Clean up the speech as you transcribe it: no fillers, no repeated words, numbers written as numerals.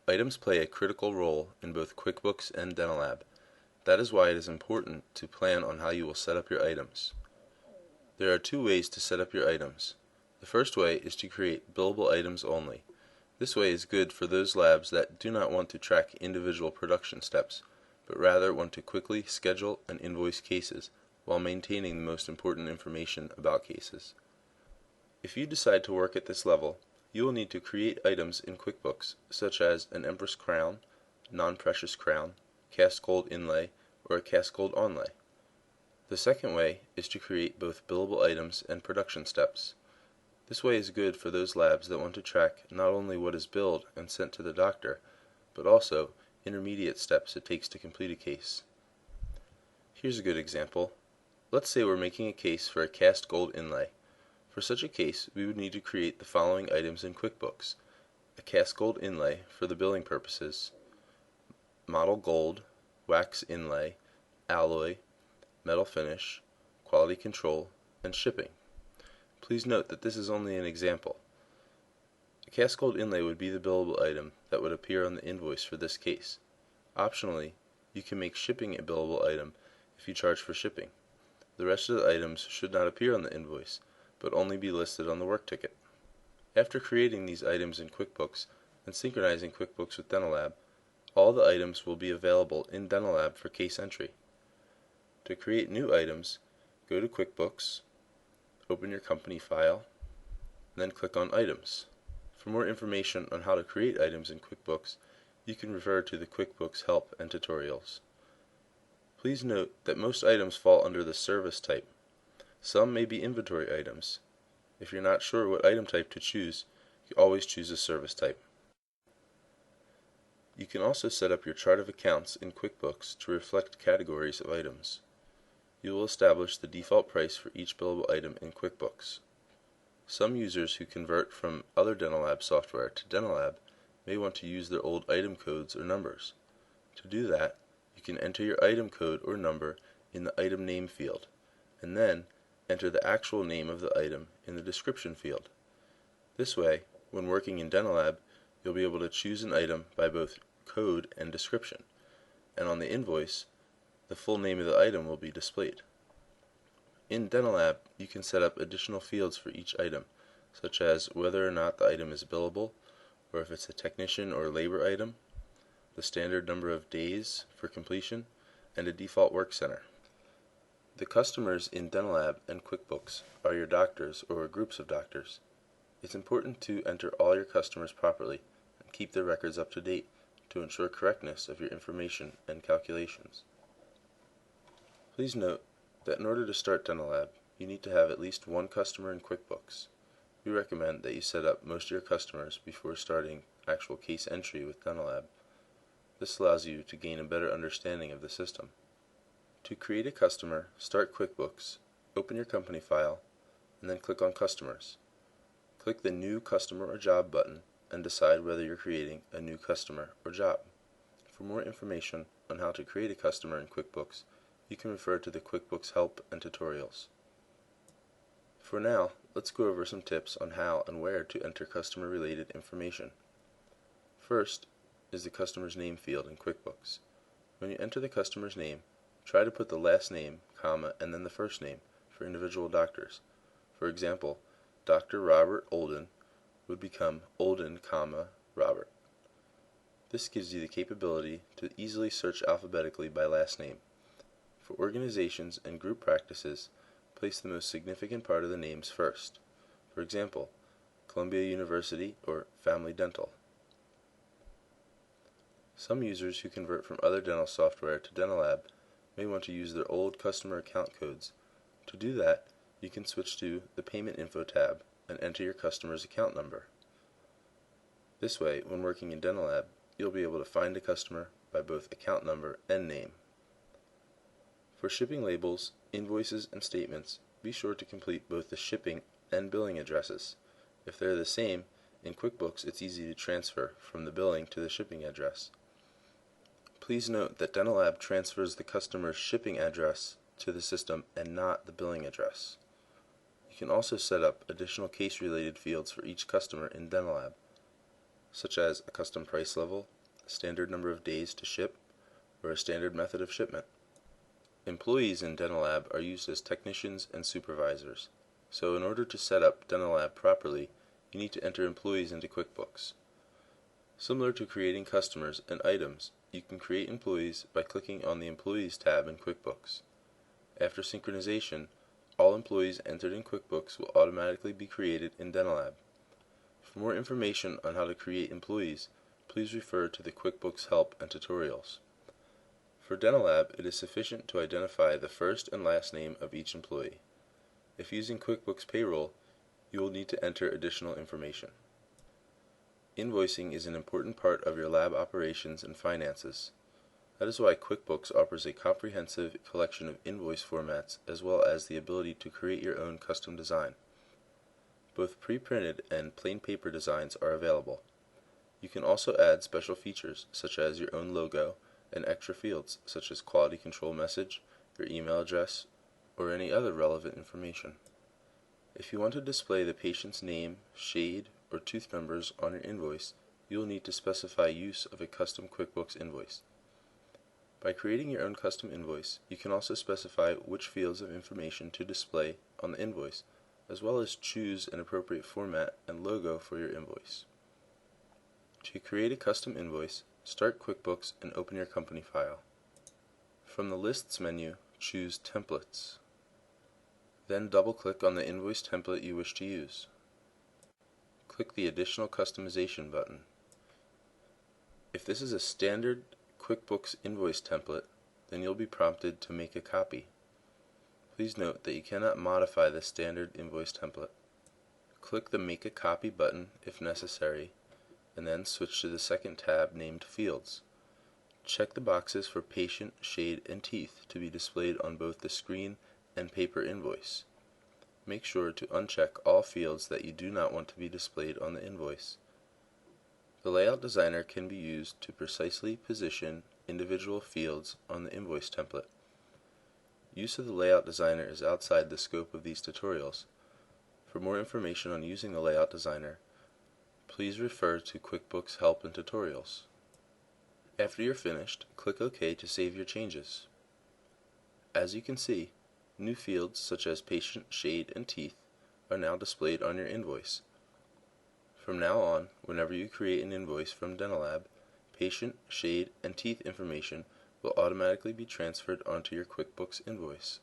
Items play a critical role in both QuickBooks and DentaLab. That is why it is important to plan on how you will set up your items. There are two ways to set up your items. The first way is to create billable items only. This way is good for those labs that do not want to track individual production steps, but rather want to quickly schedule and invoice cases while maintaining the most important information about cases. If you decide to work at this level, you will need to create items in QuickBooks, such as an Empress crown, non-precious crown, cast gold inlay, or a cast gold onlay. The second way is to create both billable items and production steps. This way is good for those labs that want to track not only what is billed and sent to the doctor, but also intermediate steps it takes to complete a case. Here's a good example. Let's say we're making a case for a cast gold inlay. For such a case, we would need to create the following items in QuickBooks: a cast gold inlay for the billing purposes, model gold, wax inlay, alloy, metal finish, quality control, and shipping. Please note that this is only an example. A cast gold inlay would be the billable item that would appear on the invoice for this case. Optionally, you can make shipping a billable item if you charge for shipping. The rest of the items should not appear on the invoice, but only be listed on the work ticket. After creating these items in QuickBooks and synchronizing QuickBooks with DentaLab, all the items will be available in DentaLab for case entry. To create new items, go to QuickBooks, open your company file, and then click on Items. For more information on how to create items in QuickBooks, you can refer to the QuickBooks help and tutorials. Please note that most items fall under the service type. Some may be inventory items. If you're not sure what item type to choose, you always choose a service type. You can also set up your chart of accounts in QuickBooks to reflect categories of items. You will establish the default price for each billable item in QuickBooks. Some users who convert from other DentaLab software to DentaLab may want to use their old item codes or numbers. To do that, you can enter your item code or number in the item name field, and then enter the actual name of the item in the description field. This way, when working in DentaLab, you'll be able to choose an item by both code and description, and on the invoice, the full name of the item will be displayed. In DentaLab, you can set up additional fields for each item, such as whether or not the item is billable, or if it's a technician or labor item, the standard number of days for completion, and a default work center. The customers in DentaLab and QuickBooks are your doctors or groups of doctors. It's important to enter all your customers properly and keep their records up to date to ensure correctness of your information and calculations. Please note that in order to start DentaLab, you need to have at least one customer in QuickBooks. We recommend that you set up most of your customers before starting actual case entry with DentaLab. This allows you to gain a better understanding of the system. To create a customer, start QuickBooks, open your company file, and then click on Customers. Click the New Customer or Job button and decide whether you're creating a new customer or job. For more information on how to create a customer in QuickBooks, you can refer to the QuickBooks help and tutorials. For now, let's go over some tips on how and where to enter customer-related information. First is the customer's name field in QuickBooks. When you enter the customer's name, try to put the last name, comma, and then the first name for individual doctors. For example, Dr. Robert Olden would become Olden, comma, Robert. This gives you the capability to easily search alphabetically by last name. For organizations and group practices, place the most significant part of the names first. For example, Columbia University or Family Dental. Some users who convert from other dental software to DentaLab may want to use their old customer account codes. To do that, you can switch to the Payment Info tab and enter your customer's account number. This way, when working in DentaLab, you'll be able to find a customer by both account number and name. For shipping labels, invoices, and statements, be sure to complete both the shipping and billing addresses. If they're the same, in QuickBooks it's easy to transfer from the billing to the shipping address. Please note that DentaLab transfers the customer's shipping address to the system and not the billing address. You can also set up additional case-related fields for each customer in DentaLab. such as a custom price level, a standard number of days to ship, or a standard method of shipment. Employees in DentaLab are used as technicians and supervisors, so in order to set up DentaLab properly, you need to enter employees into QuickBooks. Similar to creating customers and items, you can create employees by clicking on the Employees tab in QuickBooks. After synchronization, all employees entered in QuickBooks will automatically be created in DentaLab. For more information on how to create employees, please refer to the QuickBooks help and tutorials. For DentaLab, it is sufficient to identify the first and last name of each employee. If using QuickBooks Payroll, you will need to enter additional information. Invoicing is an important part of your lab operations and finances. That is why QuickBooks offers a comprehensive collection of invoice formats as well as the ability to create your own custom design. Both pre-printed and plain paper designs are available. You can also add special features such as your own logo and extra fields such as quality control message, your email address, or any other relevant information. If you want to display the patient's name, shade, or tooth numbers on your invoice, you will need to specify use of a custom QuickBooks invoice. By creating your own custom invoice, you can also specify which fields of information to display on the invoice, as well as choose an appropriate format and logo for your invoice. To create a custom invoice, start QuickBooks and open your company file. From the Lists menu, choose Templates. Then double-click on the invoice template you wish to use. Click the Additional Customization button. If this is a standard QuickBooks invoice template, then you'll be prompted to make a copy. Please note that you cannot modify the standard invoice template. Click the Make a Copy button if necessary, and then switch to the second tab named Fields. Check the boxes for patient, shade, and teeth to be displayed on both the screen and paper invoice. Make sure to uncheck all fields that you do not want to be displayed on the invoice. The Layout Designer can be used to precisely position individual fields on the invoice template. Use of the Layout Designer is outside the scope of these tutorials. For more information on using the Layout Designer, please refer to QuickBooks Help and Tutorials. After you're finished, click OK to save your changes. As you can see, new fields such as patient, shade, and teeth are now displayed on your invoice. From now on, whenever you create an invoice from DentaLab, patient, shade, and teeth information will automatically be transferred onto your QuickBooks invoice.